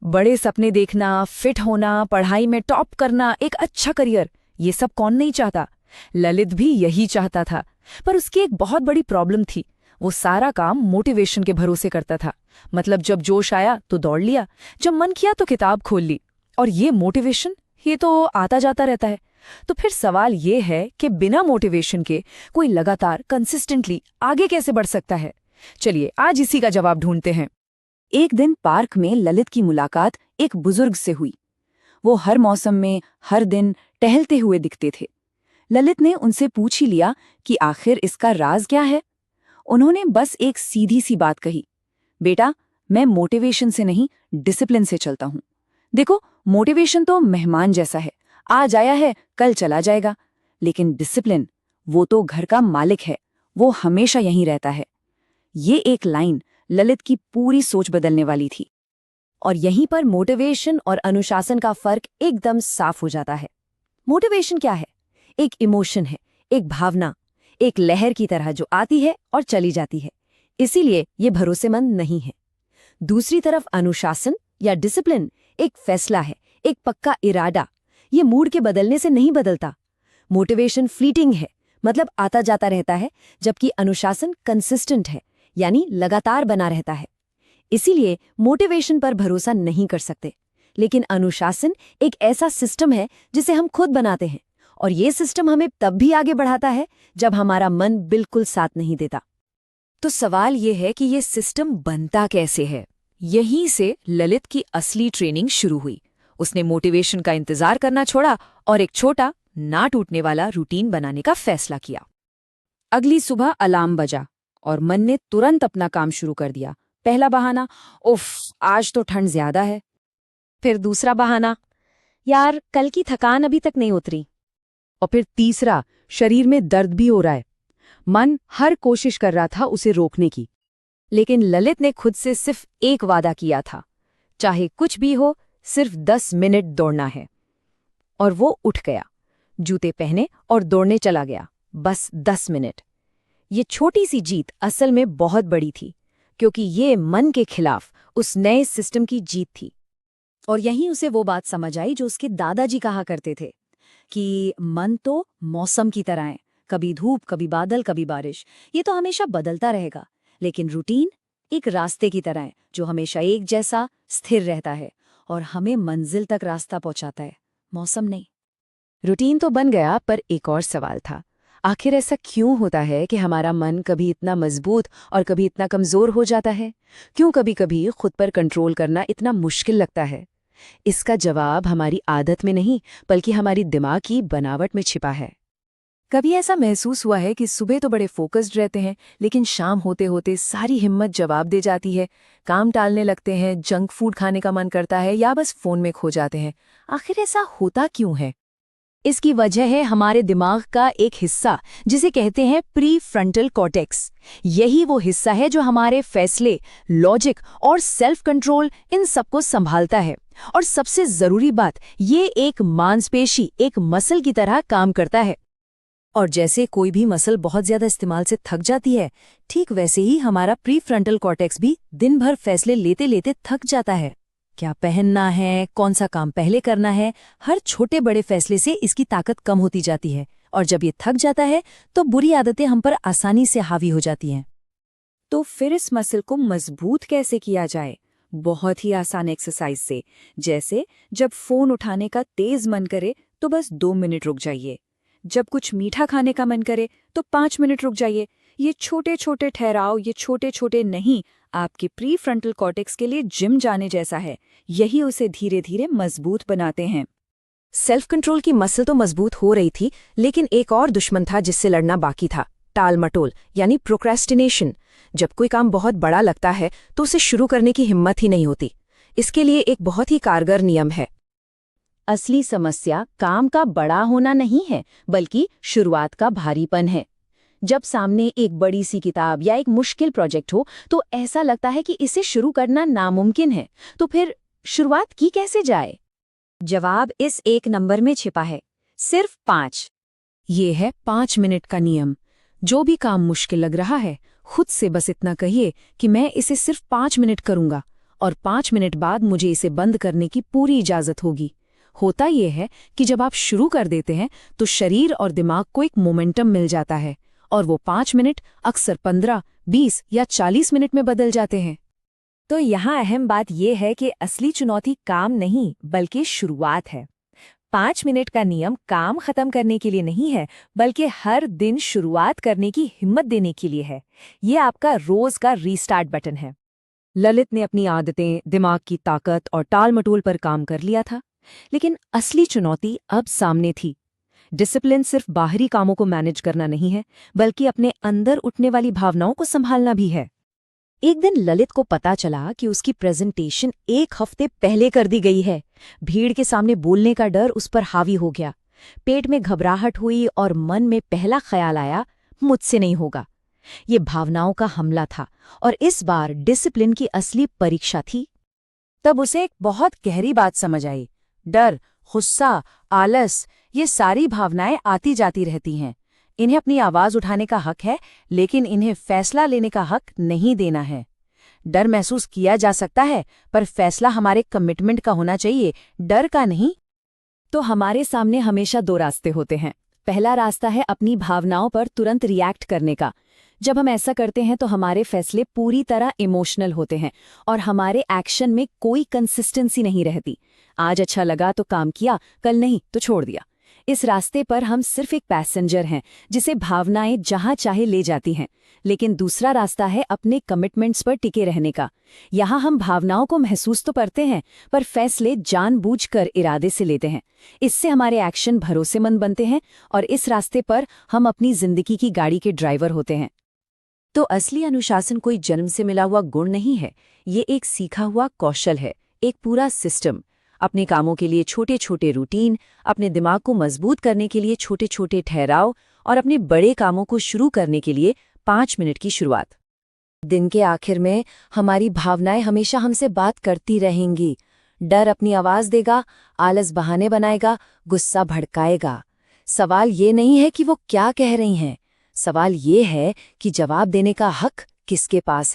बड़े सपने देखना, फिट होना, पढ़ाई में टॉप करना, एक अच्छा करियर, ये सब कौन नहीं चाहता। ललित भी यही चाहता था, पर उसकी एक बहुत बड़ी प्रॉब्लम थी। वो सारा काम मोटिवेशन के भरोसे करता था। मतलब जब जोश आया तो दौड़ लिया, जब मन किया तो किताब खोल ली। और ये मोटिवेशन, ये तो आता जाता रहता है। तो फिर सवाल ये है कि बिना मोटिवेशन के कोई लगातार कंसिस्टेंटली आगे कैसे बढ़ सकता है। चलिए आज इसी का जवाब ढूंढते हैं। एक दिन पार्क में ललित की मुलाकात एक बुजुर्ग से हुई। वो हर मौसम में हर दिन टहलते हुए दिखते थे। ललित ने उनसे पूछ ही लिया कि आखिर इसका राज क्या है। उन्होंने बस एक सीधी सी बात कही, बेटा, मैं मोटिवेशन से नहीं, डिसिप्लिन से चलता हूं। देखो, मोटिवेशन तो मेहमान जैसा है, आज आया है कल चला जाएगा, लेकिन डिसिप्लिन, वो तो घर का मालिक है, वो हमेशा यहीं रहता है। ये एक लाइन ललित की पूरी सोच बदलने वाली थी। और यहीं पर मोटिवेशन और अनुशासन का फर्क एकदम साफ हो जाता है। मोटिवेशन क्या है? एक इमोशन है, एक भावना, एक लहर की तरह जो आती है और चली जाती है, इसीलिए ये भरोसेमंद नहीं है। दूसरी तरफ अनुशासन या डिसिप्लिन एक फैसला है, एक पक्का इरादा। ये मूड के बदलने से नहीं बदलता। मोटिवेशन फ्लीटिंग है, मतलब आता जाता रहता है, जबकि अनुशासन कंसिस्टेंट है, यानी लगातार बना रहता है। इसीलिए मोटिवेशन पर भरोसा नहीं कर सकते। लेकिन अनुशासन एक ऐसा सिस्टम है जिसे हम खुद बनाते हैं, और ये सिस्टम हमें तब भी आगे बढ़ाता है जब हमारा मन बिल्कुल साथ नहीं देता। तो सवाल ये है कि ये सिस्टम बनता कैसे है। यहीं से ललित की असली ट्रेनिंग शुरू हुई। उसने मोटिवेशन का इंतजार करना छोड़ा और एक छोटा, ना टूटने वाला रूटीन बनाने का फैसला किया। अगली सुबह अलार्म बजा और मन ने तुरंत अपना काम शुरू कर दिया। पहला बहाना, उफ, आज तो ठंड ज्यादा है। फिर दूसरा बहाना, यार कल की थकान अभी तक नहीं उतरी। और फिर तीसरा, शरीर में दर्द भी हो रहा है। मन हर कोशिश कर रहा था उसे रोकने की। लेकिन ललित ने खुद से सिर्फ एक वादा किया था, चाहे कुछ भी हो, सिर्फ 10 मिनट दौड़ना है। और वो उठ गया, जूते पहने और दौड़ने चला गया, बस 10 मिनट। ये छोटी सी जीत असल में बहुत बड़ी थी, क्योंकि ये मन के खिलाफ उस नए सिस्टम की जीत थी। और यहीं उसे वो बात समझ आई जो उसके दादाजी कहा करते थे कि मन तो मौसम की तरह है, कभी धूप, कभी बादल, कभी बारिश, ये तो हमेशा बदलता रहेगा। लेकिन रूटीन एक रास्ते की तरह है जो हमेशा एक जैसा स्थिर रहता है और हमें मंजिल तक रास्ता पहुंचाता है, मौसम नहीं। रूटीन तो बन गया, पर एक और सवाल था। आखिर ऐसा क्यों होता है कि हमारा मन कभी इतना मजबूत और कभी इतना कमजोर हो जाता है? क्यों कभी कभी खुद पर कंट्रोल करना इतना मुश्किल लगता है? इसका जवाब हमारी आदत में नहीं, बल्कि हमारी दिमाग की बनावट में छिपा है। कभी ऐसा महसूस हुआ है कि सुबह तो बड़े फोकस्ड रहते हैं, लेकिन शाम होते होते सारी हिम्मत जवाब दे जाती है, काम टालने लगते हैं, जंक फूड खाने का मन करता है या बस फोन में खो जाते हैं। आखिर ऐसा होता क्यों है? इसकी वजह है हमारे दिमाग का एक हिस्सा जिसे कहते हैं प्री फ्रंटल कॉर्टेक्स। यही वो हिस्सा है जो हमारे फैसले, लॉजिक और सेल्फ कंट्रोल, इन सबको संभालता है। और सबसे जरूरी बात, ये एक मांसपेशी, एक मसल की तरह काम करता है। और जैसे कोई भी मसल बहुत ज्यादा इस्तेमाल से थक जाती है, ठीक वैसे ही हमारा प्री फ्रंटल कॉर्टेक्स भी दिन भर फैसले लेते लेते थक जाता है। क्या पहनना है, कौन सा काम पहले करना है, हर छोटे बड़े फैसले से इसकी ताकत कम होती जाती है। और जब ये थक जाता है तो बुरी आदतें हम पर आसानी से हावी हो जाती हैं। तो फिर इस मसल को मजबूत कैसे किया जाए? बहुत ही आसान एक्सरसाइज से। जैसे जब फोन उठाने का तेज मन करे तो बस 2 मिनट रुक जाइए। जब कुछ मीठा खाने का मन करे तो 5 मिनट रुक जाइए। ये छोटे छोटे ठहराव, ये छोटे छोटे नहीं, आपके प्री फ्रंटल कॉर्टेक्स के लिए जिम जाने जैसा है। यही उसे धीरे धीरे मजबूत बनाते हैं। सेल्फ कंट्रोल की मसल तो मजबूत हो रही थी, लेकिन एक और दुश्मन था जिससे लड़ना बाकी था, टाल मटोल, यानी प्रोक्रेस्टिनेशन। जब कोई काम बहुत बड़ा लगता है तो उसे शुरू करने की हिम्मत ही नहीं होती। इसके लिए एक बहुत ही कारगर नियम है। असली समस्या काम का बड़ा होना नहीं है, बल्कि शुरुआत का भारीपन है। जब सामने एक बड़ी सी किताब या एक मुश्किल प्रोजेक्ट हो तो ऐसा लगता है कि इसे शुरू करना नामुमकिन है। तो फिर शुरुआत की कैसे जाए? जवाब इस एक नंबर में छिपा है, सिर्फ 5। ये है 5 मिनट का नियम। जो भी काम मुश्किल लग रहा है, खुद से बस इतना कहिए कि मैं इसे सिर्फ 5 मिनट करूंगा, और 5 मिनट बाद मुझे इसे बंद करने की पूरी इजाज़त होगी। होता यह है कि जब आप शुरू कर देते हैं तो शरीर और दिमाग को एक मोमेंटम मिल जाता है और वो 5 मिनट अक्सर 15, 20 या 40 मिनट में बदल जाते हैं। तो यहाँ अहम बात यह है कि असली चुनौती काम नहीं बल्कि शुरुआत है। 5 मिनट का नियम काम खत्म करने के लिए नहीं है, बल्कि हर दिन शुरुआत करने की हिम्मत देने के लिए है। ये आपका रोज का रीस्टार्ट बटन है। ललित ने अपनी आदतें, दिमाग की ताकत और टाल-मटोल पर काम कर लिया था, लेकिन असली चुनौती अब सामने थी। डिसिप्लिन सिर्फ बाहरी कामों को मैनेज करना नहीं है, बल्कि अपने अंदर उठने वाली भावनाओं को संभालना भी है। एक दिन ललित को पता चला कि उसकी प्रेजेंटेशन 1 हफ्ते पहले कर दी गई है। भीड़ के सामने बोलने का डर उस पर हावी हो गया। पेट में घबराहट हुई और मन में पहला ख्याल आया, मुझसे नहीं होगा। ये भावनाओं का हमला था और इस बार डिसिप्लिन की असली परीक्षा थी। तब उसे एक बहुत गहरी बात समझ आई। डर, गुस्सा, आलस, ये सारी भावनाएं आती जाती रहती हैं। इन्हें अपनी आवाज उठाने का हक है, लेकिन इन्हें फैसला लेने का हक नहीं देना है। डर महसूस किया जा सकता है, पर फैसला हमारे कमिटमेंट का होना चाहिए, डर का नहीं। तो हमारे सामने हमेशा 2 रास्ते होते हैं। पहला रास्ता है अपनी भावनाओं पर तुरंत रिएक्ट करने का। जब हम ऐसा करते हैं तो हमारे फैसले पूरी तरह इमोशनल होते हैं और हमारे एक्शन में कोई कंसिस्टेंसी नहीं रहती। आज अच्छा लगा तो काम किया, कल नहीं तो छोड़ दिया। इस रास्ते पर हम सिर्फ एक पैसेंजर हैं जिसे भावनाएं जहां चाहे ले जाती हैं। लेकिन दूसरा रास्ता है अपने कमिटमेंट्स पर टिके रहने का। यहाँ हम भावनाओं को महसूस तो करते हैं, पर फैसले जानबूझकर इरादे से लेते हैं। इससे हमारे एक्शन भरोसेमंद बनते हैं और इस रास्ते पर हम अपनी जिंदगी की गाड़ी के ड्राइवर होते हैं। तो असली अनुशासन कोई जन्म से मिला हुआ गुण नहीं है, ये एक सीखा हुआ कौशल है, एक पूरा सिस्टम। अपने कामों के लिए छोटे छोटे रूटीन, अपने दिमाग को मजबूत करने के लिए छोटे छोटे ठहराव और अपने बड़े कामों को शुरू करने के लिए 5 मिनट की शुरुआत। दिन के आखिर में हमारी भावनाएं हमेशा हमसे बात करती रहेंगी। डर अपनी आवाज देगा, आलस बहाने बनाएगा, गुस्सा भड़काएगा। सवाल ये नहीं है कि वो क्या कह रही हैं, सवाल ये है कि जवाब देने का हक किसके पास है।